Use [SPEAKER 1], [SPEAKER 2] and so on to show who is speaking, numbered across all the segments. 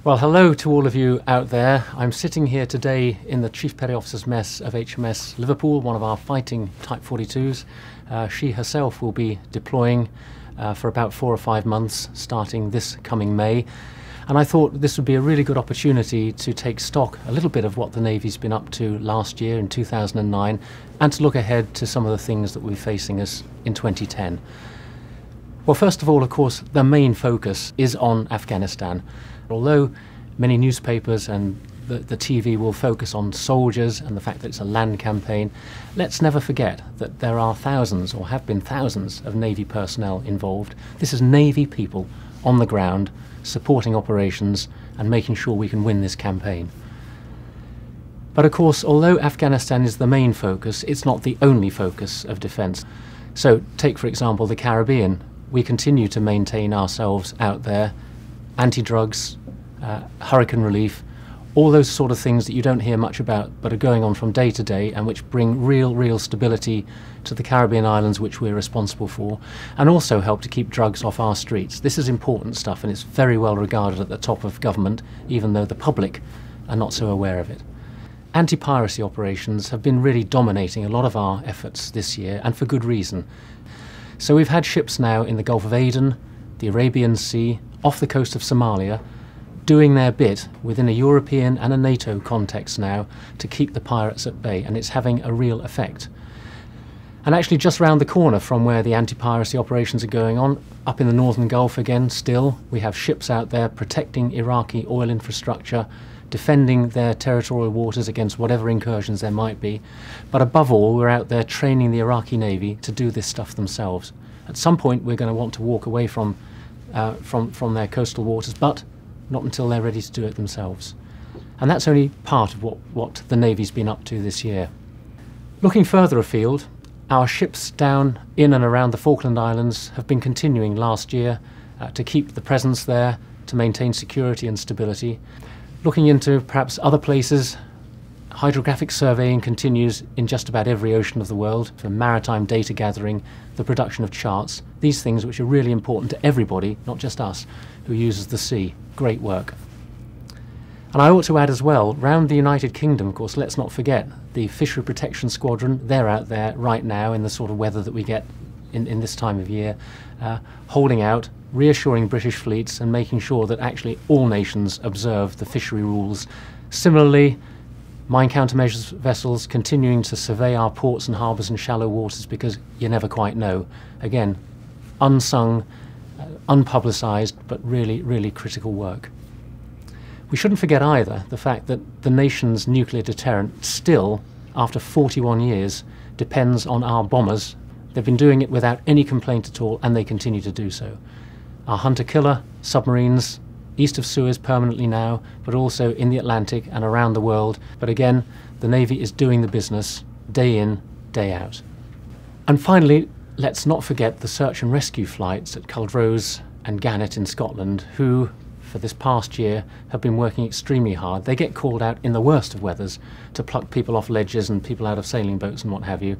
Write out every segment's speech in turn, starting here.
[SPEAKER 1] Well, hello to all of you out there. I'm sitting here today in the Chief Petty Officer's Mess of HMS Liverpool, one of our fighting Type 42s. She herself will be deploying for about 4 or 5 months, starting this coming May. And I thought this would be a really good opportunity to take stock a little bit of what the Navy's been up to last year in 2009, and to look ahead to some of the things that will be facing us in 2010. Well, first of all, of course, the main focus is on Afghanistan. Although many newspapers and the TV will focus on soldiers and the fact that it's a land campaign, let's never forget that there are thousands, or have been thousands, of Navy personnel involved. This is Navy people on the ground supporting operations and making sure we can win this campaign. But of course, although Afghanistan is the main focus, it's not the only focus of defence. So take, for example, the Caribbean. We continue to maintain ourselves out there, anti-drugs, hurricane relief, all those sort of things that you don't hear much about but are going on from day to day, and which bring real stability to the Caribbean islands, which we're responsible for, and also help to keep drugs off our streets. This is important stuff, and it's very well regarded at the top of government, even though the public are not so aware of it. Anti-piracy operations have been really dominating a lot of our efforts this year, and for good reason. So we've had ships now in the Gulf of Aden, the Arabian Sea, off the coast of Somalia, doing their bit within a European and a NATO context now to keep the pirates at bay, and it's having a real effect. And actually just round the corner from where the anti-piracy operations are going on, up in the Northern Gulf again still, we have ships out there protecting Iraqi oil infrastructure, defending their territorial waters against whatever incursions there might be. But above all, we're out there training the Iraqi Navy to do this stuff themselves. At some point we're going to want to walk away from their coastal waters, but not until they're ready to do it themselves. And that's only part of what the Navy's been up to this year. Looking further afield, our ships down in and around the Falkland Islands have been continuing last year to keep the presence there, to maintain security and stability. Looking into perhaps other places, hydrographic surveying continues in just about every ocean of the world, from maritime data gathering, the production of charts, these things which are really important to everybody, not just us, who uses the sea. Great work. And I ought to add as well, round the United Kingdom, of course, let's not forget the Fishery Protection Squadron. They're out there right now in the sort of weather that we get in this time of year, holding out, reassuring British fleets and making sure that actually all nations observe the fishery rules. Similarly, mine countermeasures vessels continuing to survey our ports and harbours and shallow waters, because you never quite know. Again, unsung, unpublicised, but really critical work. We shouldn't forget either the fact that the nation's nuclear deterrent still, after 41 years, depends on our bombers. They've been doing it without any complaint at all, and they continue to do so. Our hunter-killer submarines, east of Suez permanently now, but also in the Atlantic and around the world. But again, the Navy is doing the business day in, day out. And finally, let's not forget the search and rescue flights at Culdrose and Gannet in Scotland, who, for this past year, have been working extremely hard. They get called out in the worst of weathers to pluck people off ledges and people out of sailing boats and what have you.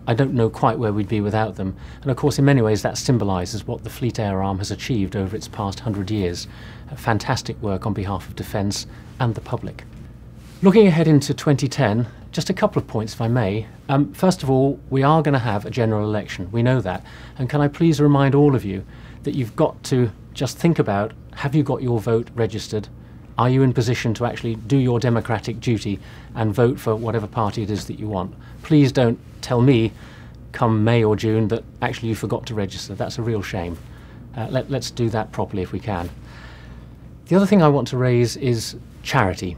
[SPEAKER 1] I don't know quite where we'd be without them. And of course, in many ways, that symbolises what the Fleet Air Arm has achieved over its past 100 years. Fantastic work on behalf of defence and the public. Looking ahead into 2010, just a couple of points, if I may. First of all, we are going to have a general election. We know that. And can I please remind all of you that you've got to just think about, have you got your vote registered? Are you in position to actually do your democratic duty and vote for whatever party it is that you want? Please don't tell me come May or June that actually you forgot to register. That's a real shame. Let's do that properly if we can. The other thing I want to raise is charity.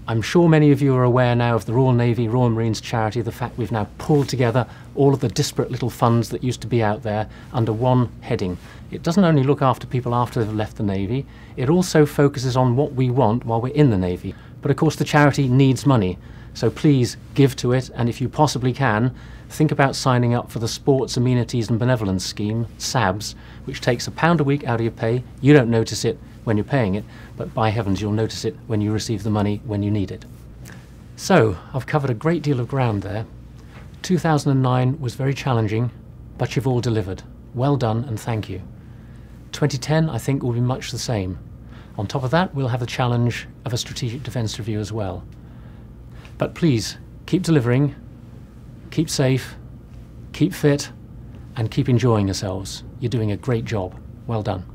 [SPEAKER 1] I'm sure many of you are aware now of the Royal Navy, Royal Marines charity, the fact we've now pulled together all of the disparate little funds that used to be out there under one heading. It doesn't only look after people after they've left the Navy, it also focuses on what we want while we're in the Navy. But of course the charity needs money, so please give to it, and if you possibly can, think about signing up for the Sports Amenities and Benevolence Scheme, SABS, which takes £1 a week out of your pay. You don't notice it when you're paying it, but by heavens you'll notice it when you receive the money when you need it. So, I've covered a great deal of ground there. 2009 was very challenging, but you've all delivered. Well done and thank you. 2010 I think will be much the same. On top of that, we'll have the challenge of a strategic defence review as well. But please, keep delivering, keep safe, keep fit, and keep enjoying yourselves. You're doing a great job. Well done.